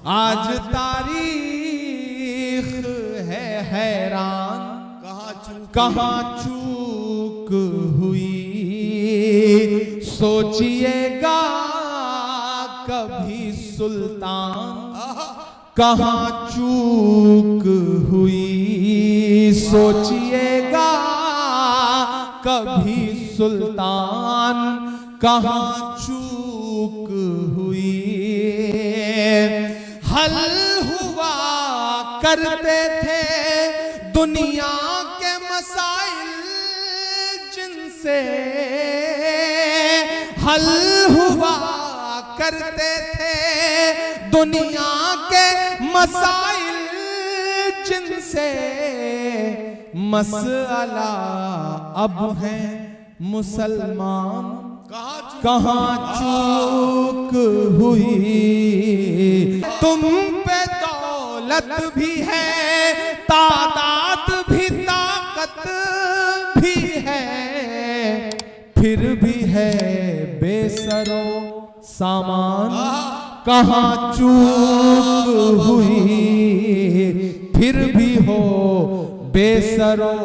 आज तारीख है हैरान, कहाँ चूक हुई सोचिएगा कभी सुल्तान, कहाँ चूक हुई सोचिएगा कभी सुल्तान, कहाँ चूक हुई। हल हुआ करते थे दुनिया के मसाइल जिनसे, हल हुआ करते थे दुनिया के मसाइल जिनसे, मसला अब है मुसलमान, कहाँ चूक हुई। तुम पे दौलत भी है, तादाद भी, ताकत भी है, फिर भी है बेसरो सामान, कहाँ चूक हुई। फिर भी हो बेसरो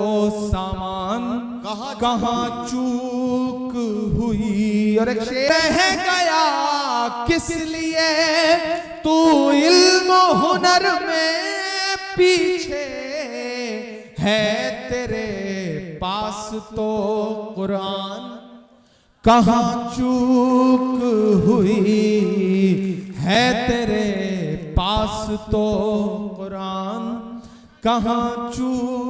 सामान, कहाँ चूक हुई। और एक शेर रह गया किस लिए तू इल्म हुनर में पीछे, है तेरे पास तो कुरान, कहाँ चूक हुई। है तेरे पास तो कुरान, कहाँ चूक